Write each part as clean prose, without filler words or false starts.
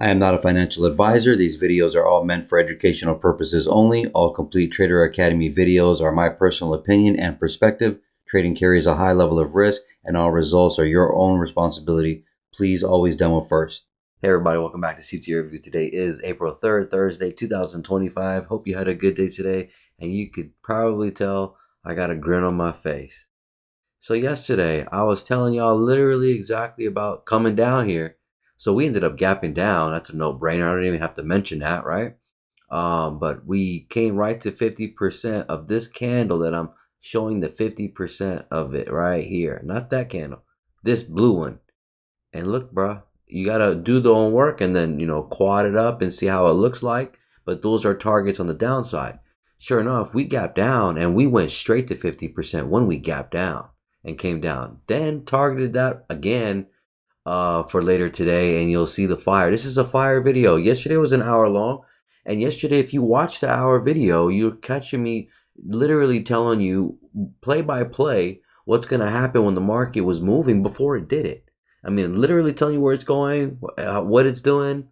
I am not a financial advisor. These videos are all meant for educational purposes only. All Complete Trader Academy videos are my personal opinion and perspective. Trading carries a high level of risk, and all results are your own responsibility. Please always demo first. Hey everybody, welcome back to CTA Review. Today is April 3rd, Thursday, 2025. Hope you had a good day today, and you could probably tell I got a grin on my face. So yesterday, I was telling y'all literally exactly about coming down here. So we ended up gapping down. That's a no-brainer. I don't even have to mention that, right? But we came right to 50% of this candle that I'm showing, the 50% of it right here. Not that candle. This blue one. And look, bruh, you got to do the own work and then, quad it up and see how it looks like. But those are targets on the downside. Sure enough, we gapped down and we went straight to 50% when we gapped down and came down. Then targeted that again for later today, and you'll see the fire. This is a fire video. Yesterday was an hour long. And yesterday, if you watch the hour video, you're catching me literally telling you play by play what's going to happen when the market was moving before it did it. I mean, literally telling you where it's going, what it's doing,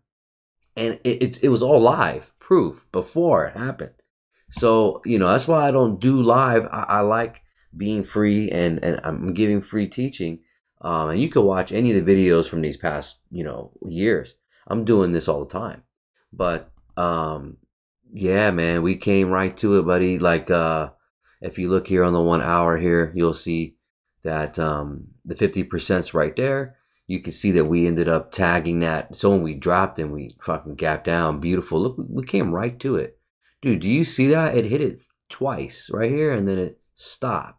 and it was all live proof before it happened. So that's why I don't do live. I like being free, and I'm giving free teaching. And you can watch any of the videos from these past years. I'm doing this all the time, but yeah, man, we came right to it, buddy. Like if you look here on the 1 hour here, you'll see that the 50%'s right there. You can see that we ended up tagging that. So when we dropped and we fucking gapped down, beautiful. Look, we came right to it. Dude, do you see that? It hit it twice right here and then it stopped.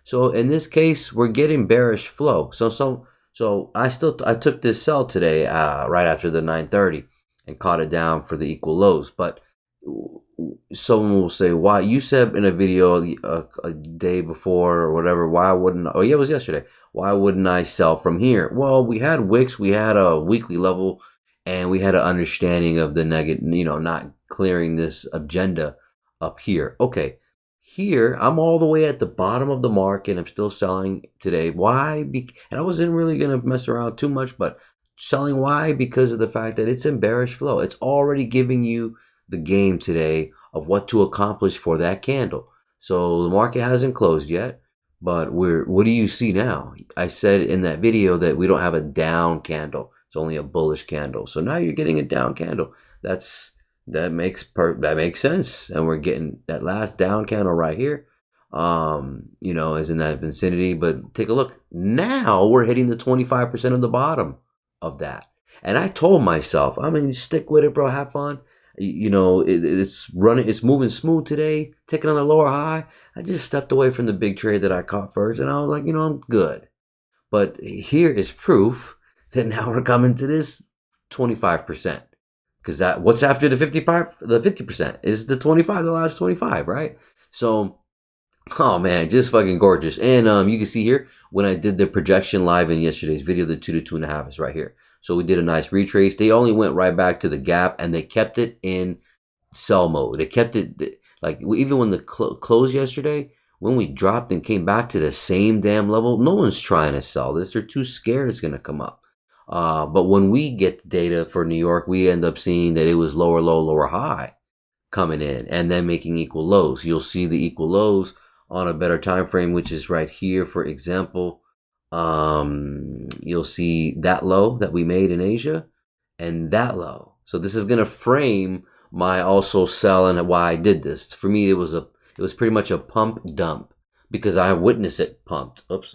So in this case, we're getting bearish flow. So I took this sell today right after the 9:30 and caught it down for the equal lows. But someone will say, why? You said in a video a day before or whatever, why wouldn't, oh yeah, it was yesterday. Why wouldn't I sell from here? Well, we had wicks, we had a weekly level, and we had an understanding of the negative, not clearing this agenda up here. Okay, here I'm all the way at the bottom of the market. I'm still selling today. Why? And I wasn't really gonna mess around too much, but selling why? Because of the fact that it's in bearish flow. It's already giving you the game today of what to accomplish for that candle. So the market hasn't closed yet, but what do you see now? I said in that video that we don't have a down candle. It's only a bullish candle. So now you're getting a down candle. That makes sense. And we're getting that last down candle right here. Is in that vicinity. But take a look. Now we're hitting the 25% of the bottom of that. And I told myself, stick with it, bro. Have fun. It's moving smooth today, taking on the lower high. I just stepped away from the big trade that I caught first, and I was like, I'm good. But here is proof that now we're coming to this 25%. Because what's after the 50% is the 25, the last 25, right? So, oh man, just fucking gorgeous. And you can see here when I did the projection live in yesterday's video, the 2 to 2.5 is right here. So we did a nice retrace. They only went right back to the gap, and they kept it in sell mode. They kept it like even when the close yesterday, when we dropped and came back to the same damn level, no one's trying to sell this. They're too scared it's going to come up. But when we get data for New York, we end up seeing that it was lower low, lower high coming in and then making equal lows. You'll see the equal lows on a better time frame, which is right here, for example. You'll see that low that we made in Asia and that low. So this is going to frame my also sell and why I did this. For me, it was pretty much a pump dump because I witnessed it pumped. Oops.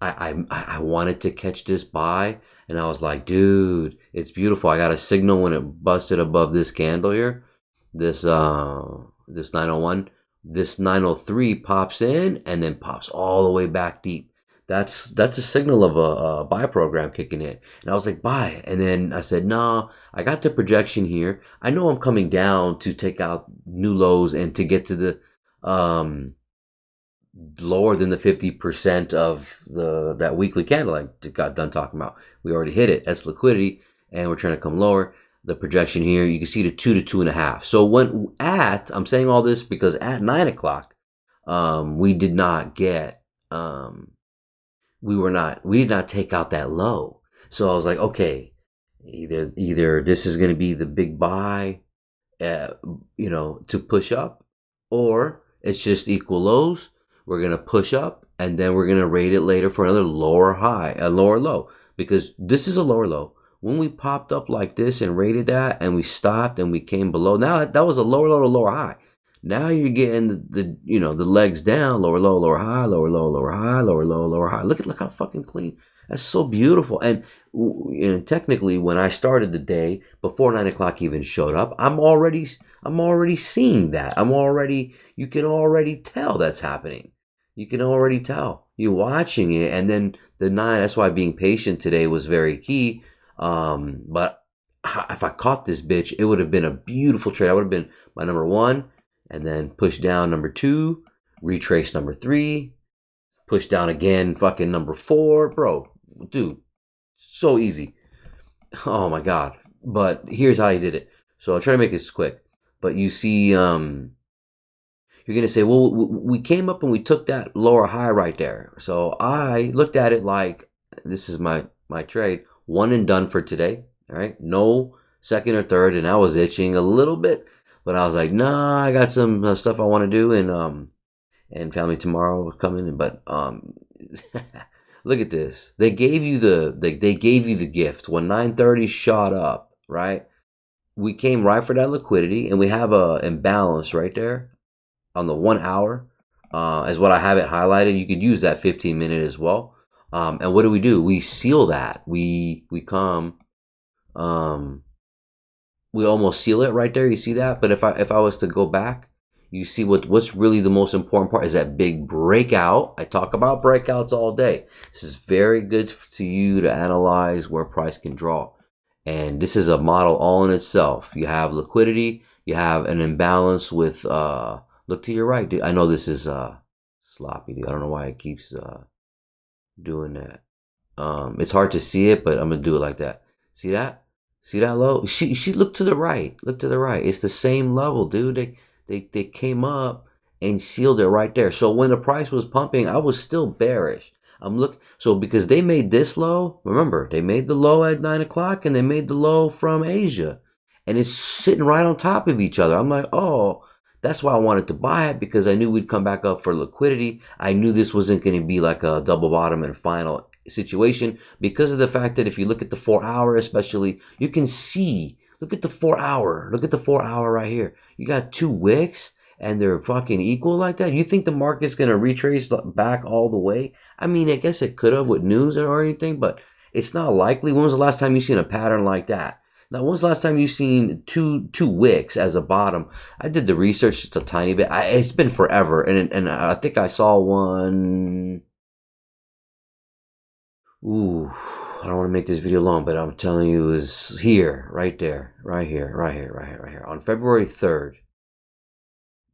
I wanted to catch this buy, and I was like, dude, it's beautiful. I got a signal when it busted above this candle here. This 901, this 903 pops in and then pops all the way back deep. That's a signal of a buy program kicking in. And I was like, buy. And then I said, no, I got the projection here. I know I'm coming down to take out new lows and to get to the lower than the 50% of that weekly candle I got done talking about. We already hit it. That's liquidity, and we're trying to come lower. The projection here, you can see the 2 to 2.5. So I'm saying all this because at 9 o'clock, we did not get we did not take out that low. So I was like, okay, Either this is going to be the big buy, uh, to push up, or it's just equal lows. We're going to push up and then we're going to rate it later for another lower high, a lower low, because this is a lower low. When we popped up like this and rated that and we stopped and we came below, now that was a lower low to lower high. Now you're getting the legs down, lower low, lower high, lower low, lower high, lower low, lower high. Look how fucking clean. That's so beautiful. And technically, when I started the day before 9 o'clock even showed up, I'm already seeing that. You can already tell that's happening. You can already tell. You're watching it, and then the 9. That's why being patient today was very key. But if I caught this bitch, it would have been a beautiful trade. I would have been my number 1, and then push down number 2, retrace number 3, push down again, fucking number 4, bro. Dude, so easy. Oh my god. But here's how he did it. So I'll try to make this quick. But you see, you're gonna say, well, we came up and we took that lower high right there. So I looked at it like, this is my trade, one and done for today. All right, no second or third, and I was itching a little bit, but I was like, nah, I got some stuff I want to do, and family tomorrow coming. But look at this. They gave you the gift when 9:30 shot up, right? We came right for that liquidity, and we have a imbalance right there on the 1 hour, is what I have it highlighted. You could use that 15-minute as well. And what do? We seal that. We come, we almost seal it right there. You see that? But if I was to go back, you see what's really the most important part is that big breakout. I talk about breakouts all day. This is very good to you to analyze where price can draw. And this is a model all in itself. You have liquidity, you have an imbalance with look to your right, dude. I know this is sloppy, dude. I don't know why it keeps doing that. It's hard to see it, but I'm gonna do it like that. See that? See that low? She look to the right. Look to the right. It's the same level, dude. They came up and sealed it right there. So when the price was pumping, I was still bearish. So because they made this low, remember, they made the low at 9 o'clock and they made the low from Asia. And it's sitting right on top of each other. I'm like, oh, that's why I wanted to buy it, because I knew we'd come back up for liquidity. I knew this wasn't going to be like a double bottom and final situation, because of the fact that if you look at the 4 hour especially, you can see, look at the 4 hour. Look at the 4 hour right here. You got 2 wicks and they're fucking equal like that. You think the market's going to retrace back all the way? I mean, I guess it could have with news or anything, but it's not likely. When was the last time you seen a pattern like that? Now, when was the last time you seen two wicks as a bottom? I did the research just a tiny bit. It's been forever, and I think I saw one. Ooh, I don't want to make this video long, but I'm telling you, is here, right there, right here, right here, right here, right here, on February 3rd.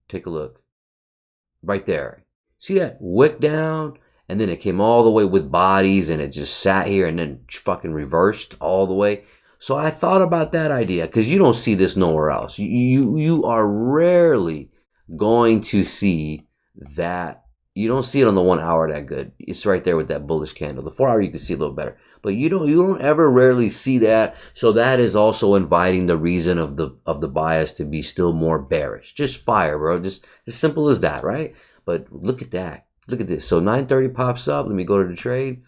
Take a look. Right there. See that wick down? And then it came all the way with bodies and it just sat here and then fucking reversed all the way. So I thought about that idea, because you don't see this nowhere else. You are rarely going to see that. You don't see it on the 1 hour that good. It's right there with that bullish candle. The 4 hour you can see a little better, but you don't ever rarely see that. So that is also inviting the reason of the bias to be still more bearish. Just fire, bro. Just as simple as that, right? But look at that. Look at this. So 9:30 pops up. Let me go to the trade,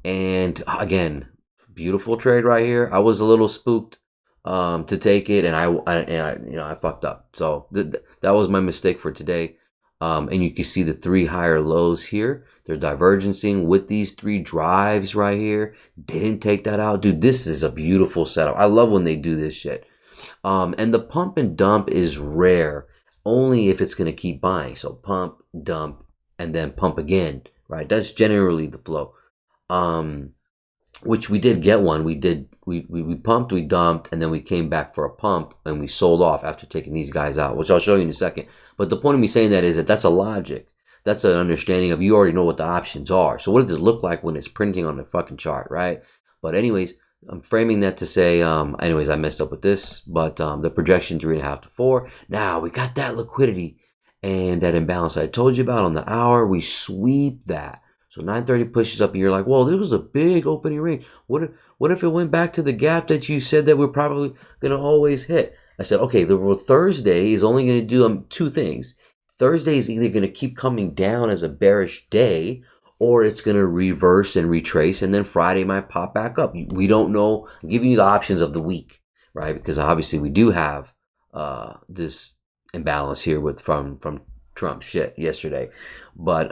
and again, beautiful trade right here. I was a little spooked to take it, and I fucked up. So that was my mistake for today. And you can see the 3 higher lows here. They're divergencing with these 3 drives right here. Didn't take that out. Dude, this is a beautiful setup. I love when they do this shit. And the pump and dump is rare, only if it's going to keep buying. So pump, dump, and then pump again, right? That's generally the flow. Which we did get one. We pumped, we dumped, and then we came back for a pump and we sold off after taking these guys out, which I'll show you in a second. But the point of me saying that is that that's a logic. That's an understanding of, you already know what the options are. So what does it look like when it's printing on the fucking chart, right? But anyways, I'm framing that to say, anyways, I messed up with this, but the projection 3.5 to 4. Now we got that liquidity and that imbalance I told you about on the hour. We sweep that. So 930 pushes up and you're like, well, this was a big opening range. What if it went back to the gap that you said that we're probably going to always hit? I said, okay, the Thursday is only going to do two things. Thursday is either going to keep coming down as a bearish day, or it's going to reverse and retrace, and then Friday might pop back up. We don't know. I'm giving you the options of the week, right? Because obviously we do have this imbalance here with from Trump shit yesterday. But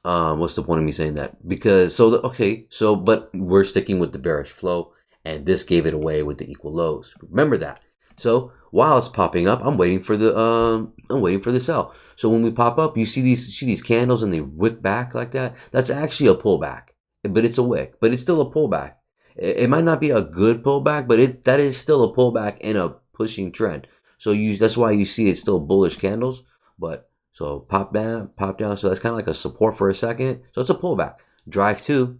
what's the point of me saying that? Because but we're sticking with the bearish flow, and this gave it away with the equal lows. Remember that. So while it's popping up, I'm waiting for the sell. So when we pop up, you see these candles and they wick back like that. That's actually a pullback, but it's a wick, but it's still a pullback. It might not be a good pullback, but that is still a pullback in a pushing trend. So that's why you see it's still bullish candles, but. So pop down. So that's kind of like a support for a second. So it's a pullback. Drive 2.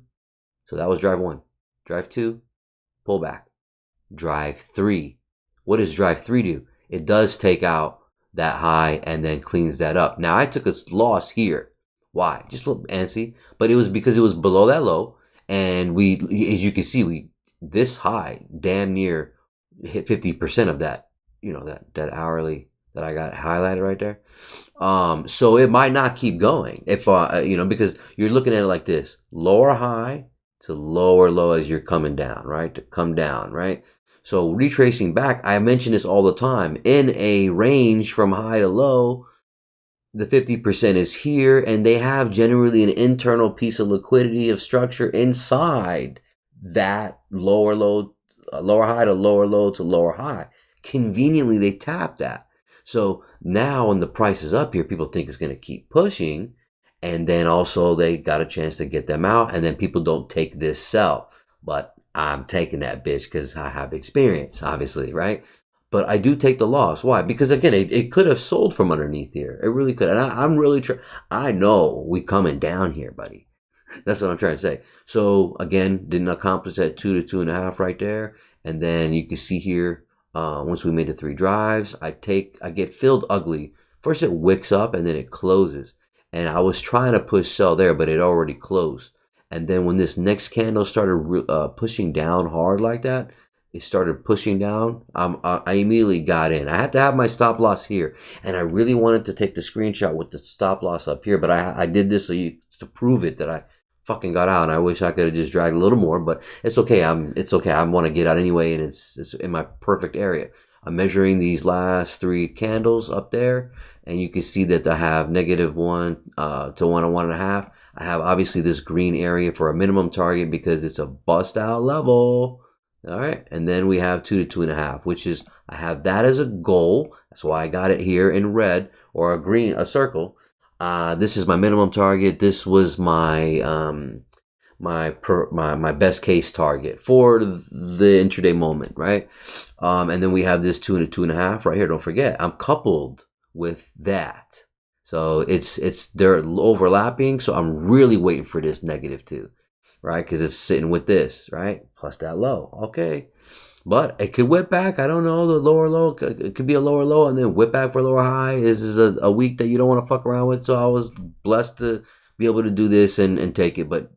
So that was drive 1. Drive 2, pullback. Drive 3. What does drive 3 do? It does take out that high and then cleans that up. Now I took a loss here. Why? Just a little antsy. But it was because it was below that low. And as you can see, this high damn near hit 50% of that, that hourly that I got highlighted right there. So it might not keep going if because you're looking at it like this: lower high to lower low as you're coming down, right? To come down, right? So retracing back, I mention this all the time. In a range from high to low, the 50% is here, and they have generally an internal piece of liquidity of structure inside that lower low, lower high to lower low to lower high. Conveniently, they tap that. So now when the price is up here, people think it's going to keep pushing. And then also they got a chance to get them out. And then people don't take this sell. But I'm taking that bitch because I have experience, obviously, right? But I do take the loss. Why? Because again, it could have sold from underneath here. It really could. And I'm really I know we coming down here, buddy. That's what I'm trying to say. So again, didn't accomplish that 2 to 2.5 right there. And then you can see here, once we made the 3 drives, I get filled ugly. First it wicks up and then it closes. And I was trying to push sell there, but it already closed. And then when this next candle started pushing down hard like that, it started pushing down. I immediately got in. I had to have my stop loss here. And I really wanted to take the screenshot with the stop loss up here, but I did this to prove it that I fucking got out, and I wish I could have just dragged a little more, but it's okay. It's okay. I want to get out anyway, and it's in my perfect area. I'm measuring these last 3 candles up there, and you can see that I have -1 to 1 and 1.5. I have obviously this green area for a minimum target because it's a bust out level. All right, and then we have 2 to 2.5, which is I have that as a goal. That's why I got it here in red or a circle. This is my minimum target. This was my my best case target for the intraday moment, right? And then we have this 2 and 2.5 right here. Don't forget, I'm coupled with that, so they're overlapping. So I'm really waiting for this -2, right? Because it's sitting with this, right? Plus that low, okay. But it could whip back. I don't know. The lower low, it could be a lower low and then whip back for a lower high. This is a week that you don't want to fuck around with. So I was blessed to be able to do this and take it. But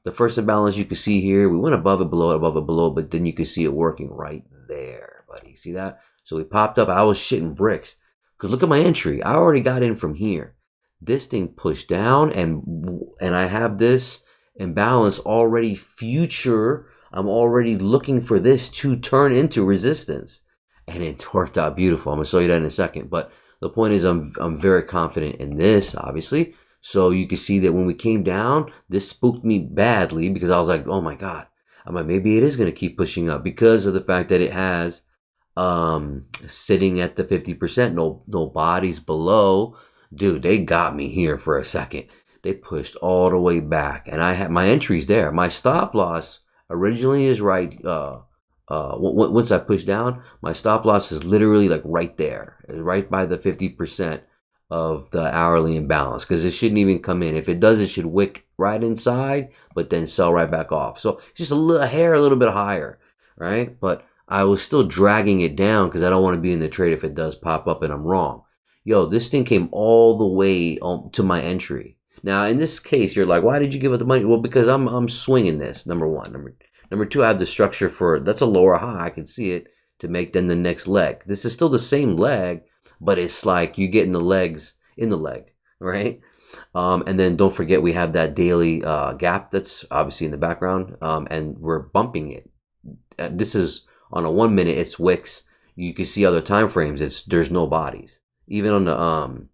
the first imbalance you can see here, we went above it, below, but then you can see it working right there, buddy. See that? So we popped up. I was shitting bricks. Because look at my entry. I already got in from here. This thing pushed down, and I have this imbalance already future. I'm already looking for this to turn into resistance, and it worked out beautiful. I'm gonna show you that in a second. But the point is, I'm very confident in this, obviously. So you can see that when we came down, this spooked me badly because I was like, oh my god, I'm like, maybe it is gonna keep pushing up because of the fact that it has sitting at the 50%, no bodies below. Dude, they got me here for a second. They pushed all the way back, and I had my entries there. My stop loss originally is right. Once I push down, my stop loss is literally like right there, right by the 50% of the hourly imbalance, because it shouldn't even come in. If it does, it should wick right inside, but then sell right back off. So just a little bit higher, right? But I was still dragging it down because I don't want to be in the trade if it does pop up and I'm wrong. Yo, this thing came all the way to my entry. Now, in this case, you're like, why did you give up the money? Well, because I'm swinging this. Number one. Number two, I have the structure for that's a lower high. I can see it to make then the next leg. This is still the same leg, but it's like you get in the legs in the leg, right? And then don't forget we have that daily gap that's obviously in the background, and we're bumping it. This is on a 1 minute. It's wicks. You can see other time frames. There's no bodies. Even on the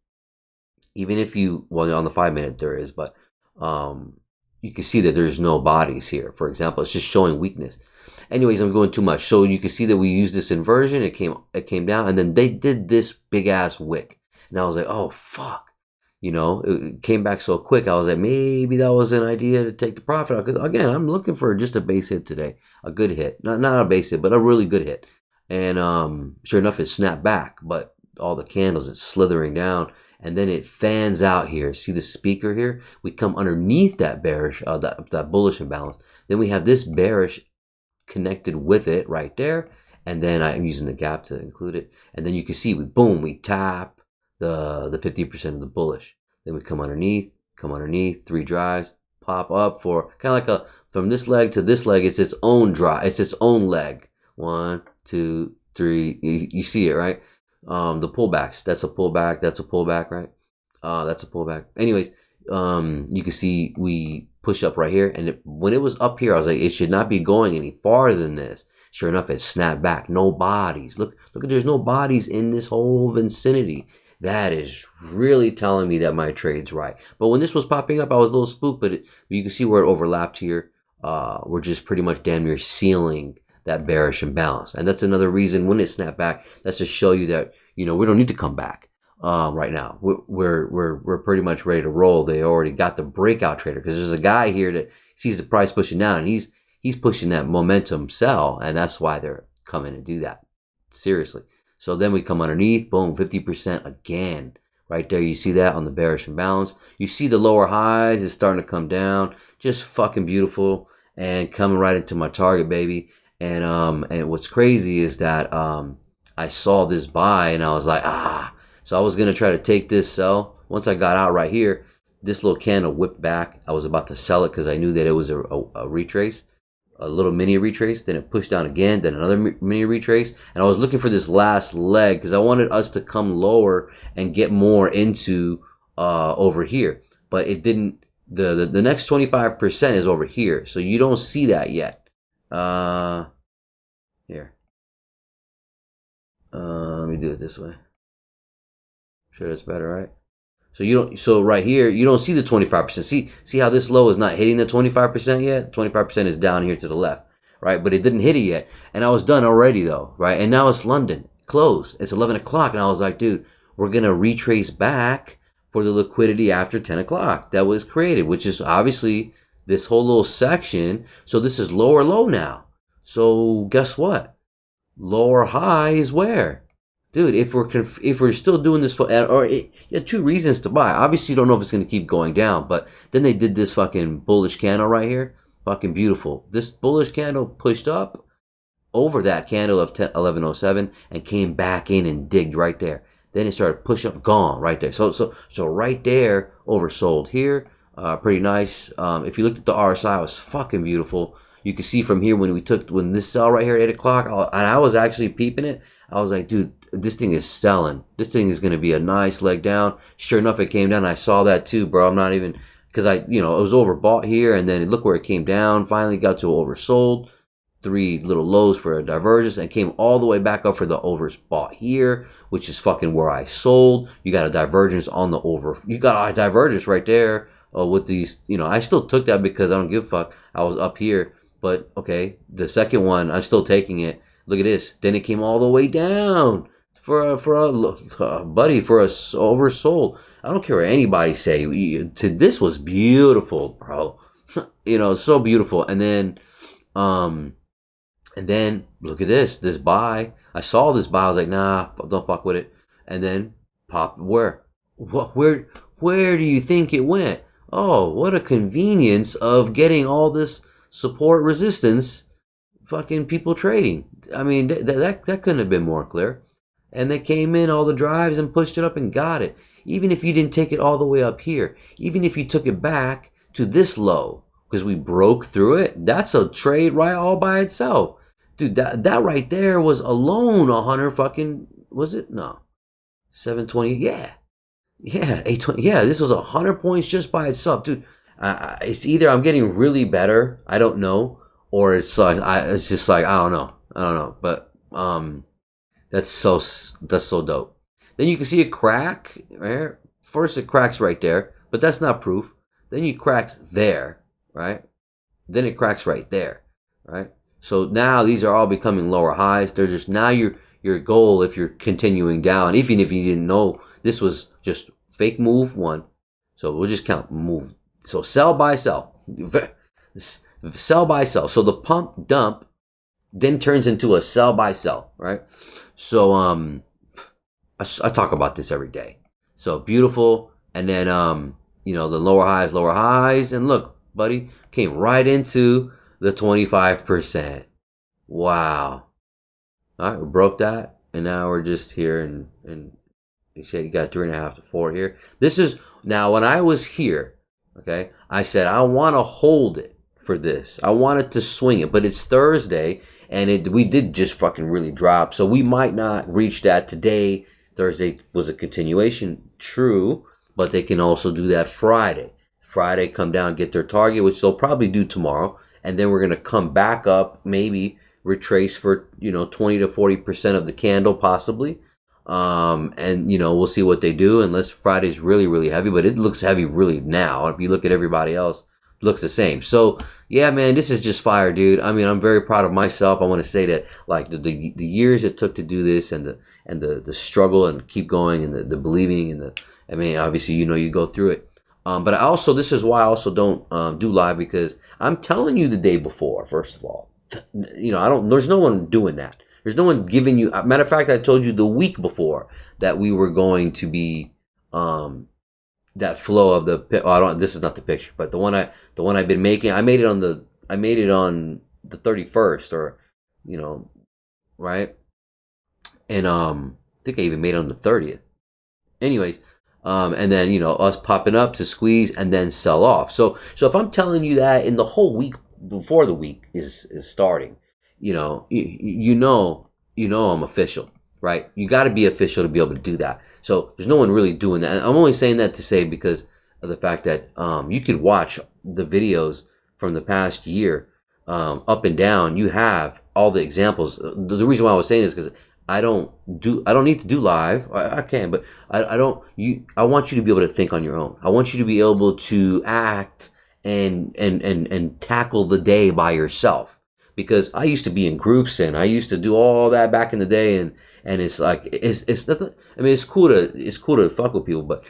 even if you on the 5 minute there is, but you can see that there's no bodies here. For example, it's just showing weakness. Anyways, I'm going too much. So you can see that we used this inversion. It came down, and then they did this big ass wick, and I was like, oh fuck. It came back so quick. I was like, maybe that was an idea to take the profit out. Because again, I'm looking for just a base hit today, a good hit, not a base hit, but a really good hit. And sure enough, it snapped back. But all the candles, it's slithering down, and then it fans out here. See the speaker here? We come underneath that bearish, that bullish imbalance. Then we have this bearish connected with it right there, and then I'm using the gap to include it. And then you can see, we tap the 50% of the bullish. Then we come underneath, 3 drives, pop up for kind of like from this leg to this leg, it's its own drive, it's its own leg. 1, 2, 3, you see it, right? The pullbacks, that's a pullback, right? That's a pullback. Anyways, you can see we push up right here, and when it was up here, I was like, it should not be going any farther than this. Sure enough, it snapped back. No bodies. Look, there's no bodies in this whole vicinity. That is really telling me that my trade's right. But when this was popping up, I was a little spooked, but you can see where it overlapped here. We're just pretty much damn near sealing that bearish imbalance. And that's another reason when it snapped back, that's to show you that, we don't need to come back right now. We're pretty much ready to roll. They already got the breakout trader, because there's a guy here that sees the price pushing down, and he's pushing that momentum sell, and that's why they're coming to do that. Seriously. So then we come underneath, boom, 50% again. Right there, you see that on the bearish imbalance. You see the lower highs is starting to come down. Just fucking beautiful, and coming right into my target, baby. And what's crazy is that I saw this buy, and I was like, So I was going to try to take this sell. Once I got out right here, this little candle whipped back. I was about to sell it because I knew that it was a retrace. A little mini retrace, then it pushed down again, then another mini retrace, and I was looking for this last leg because I wanted us to come lower and get more into over here, but it didn't. The next 25% is over here, so you don't see that yet. Here, let me do it this way. Sure, that's better, right? So right here, you don't see the 25%. See how this low is not hitting the 25% yet? 25% is down here to the left, right? But it didn't hit it yet. And I was done already though, right? And now it's London, close. It's 11 o'clock. And I was like, dude, we're going to retrace back for the liquidity after 10 o'clock that was created, which is obviously this whole little section. So this is lower low now. So guess what? Lower high is where? Dude, if we're still doing this you had 2 reasons to buy. Obviously, you don't know if it's going to keep going down, but then they did this fucking bullish candle right here. Fucking beautiful. This bullish candle pushed up over that candle of 1107 and came back in and digged right there. Then it started push up, gone right there. So right there, oversold here. Pretty nice. If you looked at the RSI, it was fucking beautiful. You can see from here when this sell right here at 8 o'clock, and I was actually peeping it. I was like, dude, this thing is selling. This thing is going to be a nice leg down. Sure enough, it came down. I saw that too, bro. I'm not even, because it was overbought here, and then look where it came down. Finally got to oversold. 3 little lows for a divergence, and came all the way back up for the overbought here, which is fucking where I sold. You got a divergence on the over. You got a divergence right there with these. I still took that because I don't give a fuck. I was up here, but okay, the second one, I'm still taking it. Look at this. Then it came all the way down for a oversold. I don't care what anybody say. This was beautiful, bro. So beautiful. And then look at this buy. I saw this buy. I was like, nah, don't fuck with it. And then pop. Where do you think it went? Oh, what a convenience of getting all this support resistance. Fucking people trading. I mean, that couldn't have been more clear. And they came in all the drives and pushed it up and got it. Even if you didn't take it all the way up here, even if you took it back to this low, because we broke through it, that's a trade right all by itself. Dude, that right there was alone 100 fucking, was it? No. 720, yeah. Yeah, 820. Yeah, this was 100 points just by itself, dude. It's either I'm getting really better, I don't know, or it's like it's just like I don't know. But that's so dope. Then you can see a crack right. First, it cracks right there, but that's not proof. Then you cracks there, right? Then it cracks right there, right? So now these are all becoming lower highs. They're just now your goal if you're continuing down, even if you didn't know this was just fake move one. So we'll just count move. So sell by sell, sell by sell. So the pump dump then turns into a sell by sell, right? So I talk about this every day. So beautiful, and then the lower highs, and look, buddy, came right into the 25%. Wow. All right, we broke that, and now we're just here, and you say you got 3.5 to 4 here. This is now when I was here. Okay, I said I want to hold it for this. I wanted to swing it, but it's Thursday, and we did just fucking really drop, so we might not reach that today. Thursday was a continuation, true, but they can also do that Friday. Friday, come down, get their target, which they'll probably do tomorrow, and then we're gonna come back up, maybe retrace for 20 to 40% of the candle, possibly. And we'll see what they do, unless Friday's really, really heavy, but it looks heavy really now. If you look at everybody else, it looks the same. So yeah, man, this is just fire, dude. I mean, I'm very proud of myself. I want to say that, like, the years it took to do this, and the struggle and keep going, and the believing, and I mean, obviously, you go through it. But this is why I also don't do live, because I'm telling you the day before, first of all. There's no one doing that. There's no one giving you. Matter of fact, I told you the week before that we were going to be that flow of the. This is not the picture, but the one I've been making. I made it on the 31st, or right, and I think I even made it on the 30th. Anyways, and then us popping up to squeeze and then sell off. So if I'm telling you that in the whole week before the week is starting, you know I'm official, right? You got to be official to be able to do that. So there's no one really doing that. I'm only saying that to say, because of the fact that you could watch the videos from the past year, up and down. You have all the examples. The reason why I was saying this is because I don't need to do live. I can, but I want you to be able to think on your own. I want you to be able to act and tackle the day by yourself. Because I used to be in groups, and I used to do all that back in the day, and it's like it's nothing. I mean, it's cool to fuck with people, but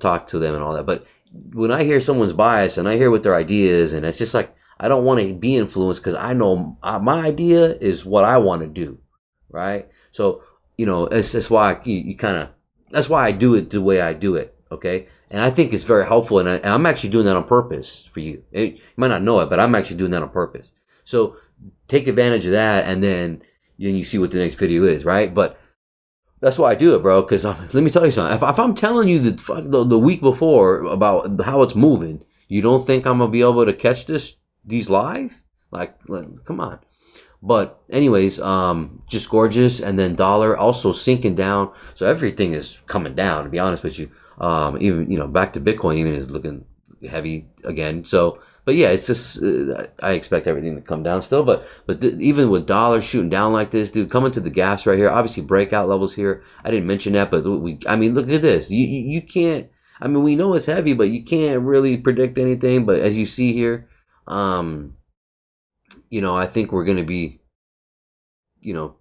talk to them and all that. But when I hear someone's bias and I hear what their idea is, and it's just like, I don't want to be influenced, because I know my idea is what I want to do, right? So it's why that's why I do it the way I do it. Okay, and I think it's very helpful, and I'm actually doing that on purpose for you. You might not know it, but I'm actually doing that on purpose. So take advantage of that, and then you see what the next video is, right? But that's why I do it, bro. Because let me tell you something. If I'm telling you the week before about how it's moving, you don't think I'm gonna be able to catch these live? Like come on. But anyways, just gorgeous. And then dollar also sinking down. So everything is coming down, to be honest with you. Even back to Bitcoin even is looking heavy again. So. But yeah, it's just I expect everything to come down still. But even with dollars shooting down like this, dude, coming to the gaps right here, obviously breakout levels here. I didn't mention that, but look at this. You can't. I mean, we know it's heavy, but you can't really predict anything. But as you see here, I think we're gonna be, it'll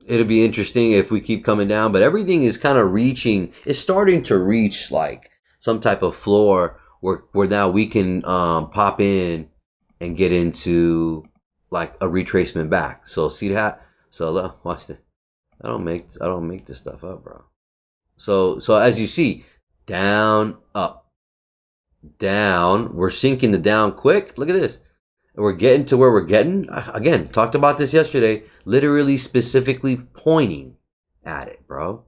be interesting if we keep coming down. But everything is kind of it's starting to reach like some type of floor. Where now we can pop in and get into like a retracement back. So see that? So watch this. I don't make this stuff up, bro. So as you see, down, up, down. We're sinking the down quick. Look at this. We're getting to where we're getting. Again, talked about this yesterday. Literally, specifically pointing at it, bro.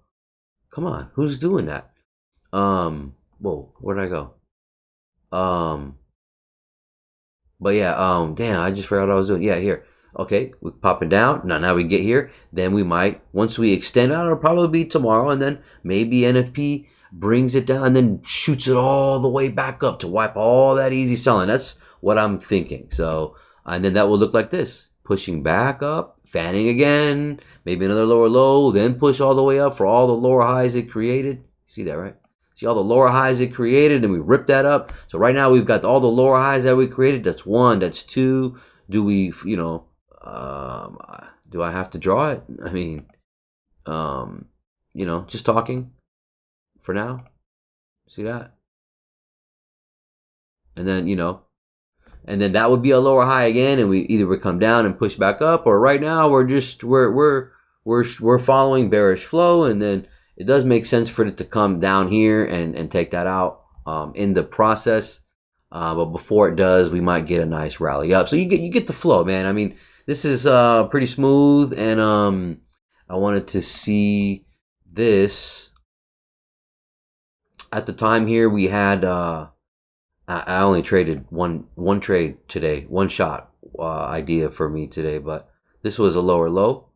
Come on, who's doing that? Whoa, where'd I go? Um, but yeah, damn, I just forgot what I was doing. Yeah, here. Okay, we're popping down. Now we get here. Then we might, once we extend out, it'll probably be tomorrow. And then maybe NFP brings it down and then shoots it all the way back up to wipe all that easy selling. That's what I'm thinking. So, and then that will look like this, pushing back up, fanning again, maybe another lower low, then push all the way up for all the lower highs it created. See that, right? See all the lower highs it created, and we ripped that up. So right now we've got all the lower highs that we created. That's one. That's two. Do we, do I have to draw it? I mean, just talking for now. See that? And then, and then that would be a lower high again, and we either would come down and push back up, or right now we're following bearish flow, and then it does make sense for it to come down here and take that out in the process. But before it does, we might get a nice rally up. So you get the flow, man. I mean, this is pretty smooth, and I wanted to see this. At the time here, we had I only traded one trade today, one shot idea for me today, but this was a lower low,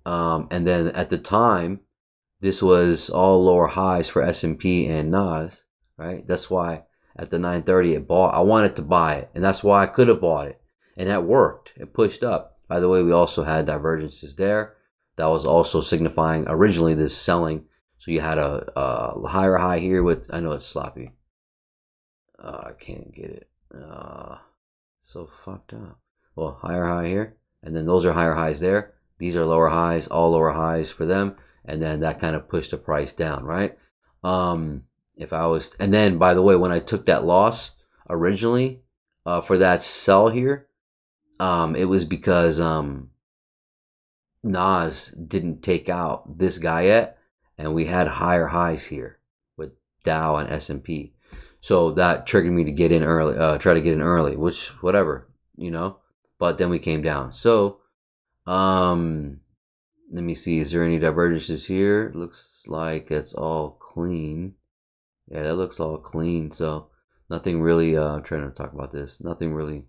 and then at the time, this was all lower highs for S&P and NAS, right? That's why at the 9:30 it bought. I wanted to buy it, and that's why I could have bought it, and that worked. It pushed up. By the way, we also had divergences there. That was also signifying originally this selling. So you had a higher high here with, I know it's sloppy. I can't get it. So fucked up. Well, higher high here, and then those are higher highs there. These are lower highs, all lower highs for them, and then that kind of pushed the price down, right? If I was, and then by the way, when I took that loss originally for that sell here, it was because Nas didn't take out this guy yet, and we had higher highs here with Dow and S&P. So that triggered me to get in early, try to get in early, which whatever, but then we came down. So, let me see, is there any divergences here? It looks like it's all clean. Yeah, that looks all clean. So nothing really, I'm trying to talk about this. Nothing really,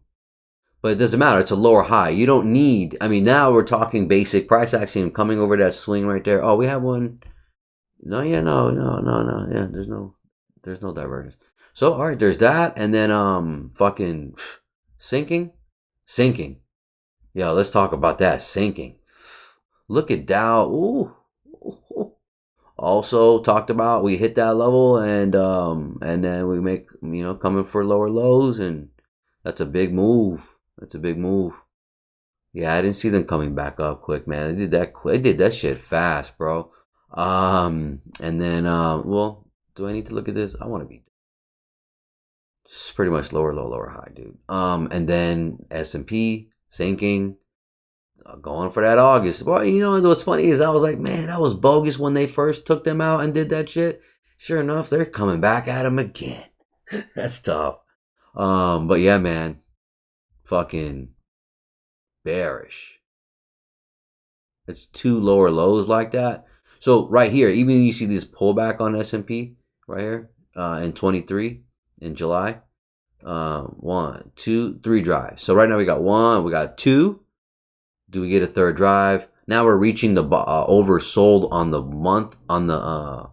but it doesn't matter. It's a lower high. You don't need, I mean, now we're talking basic price action coming over that swing right there. Oh, we have one. No, yeah, no. Yeah, there's no divergence. So, all right, there's that. And then, fucking sinking. Yeah, let's talk about that. Sinking. Look at Dow. Ooh. Also talked about, we hit that level, and then we make, coming for lower lows, and that's a big move. Yeah, I didn't see them coming back up quick, man. They did that quick. They did that shit fast, bro. And then, well, do I need to look at this? I want to be. It's pretty much lower low, lower high, dude. And then S&P sinking, going for that August. Well, what's funny is I was like, man, that was bogus when they first took them out and did that shit. Sure enough, they're coming back at them again. That's tough. But yeah, man, fucking bearish. It's two lower lows like that. So right here, even you see this pullback on S&P right here in 23 in July. 1, 2, 3 drives. So right now we got 1, we got 2. Do we get a third drive? Now we're reaching the oversold on the month, on the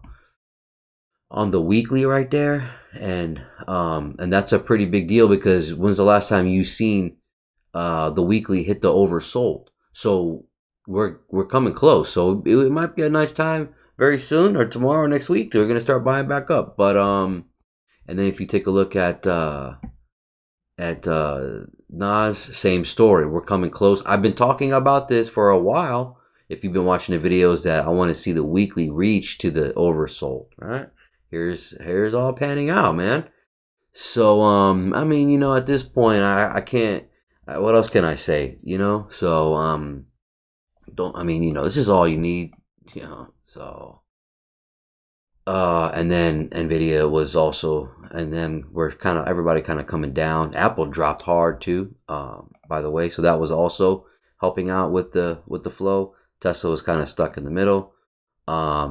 weekly right there, and that's a pretty big deal, because when's the last time you've seen the weekly hit the oversold? So we're coming close. So it might be a nice time very soon, or tomorrow or next week. We're gonna start buying back up. But and then if you take a look at Nas, same story. We're coming close. I've been talking about this for a while. If you've been watching the videos, that I want to see the weekly reach to the oversold. All right, here's all panning out, man. So I mean, at this point, I can't. What else can I say? So don't. I mean, this is all you need. So. And then Nvidia was also, and then we're everybody kind of coming down. Apple dropped hard too, by the way, so that was also helping out with the flow. Tesla was kind of stuck in the middle.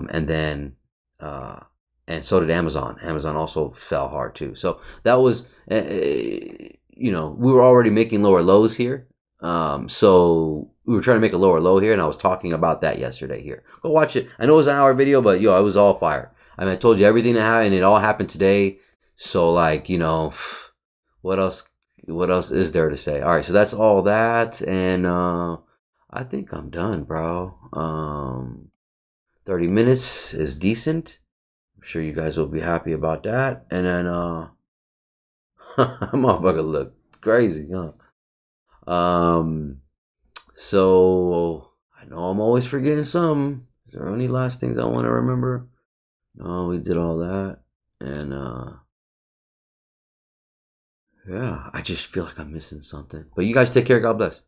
And then and so did Amazon. Amazon also fell hard too. So that was, we were already making lower lows here. So we were trying to make a lower low here, and I was talking about that yesterday here. Go watch it. I know it was an hour video, but I was all fire. I mean, I told you everything that happened, and it all happened today. So like, what else? What else is there to say? All right, so that's all that, and I think I'm done, bro. 30 minutes is decent. I'm sure you guys will be happy about that. And then motherfucker look crazy, huh? So I know I'm always forgetting some. Is there any last things I want to remember? No, we did all that. And yeah, I just feel like I'm missing something. But you guys take care. God bless.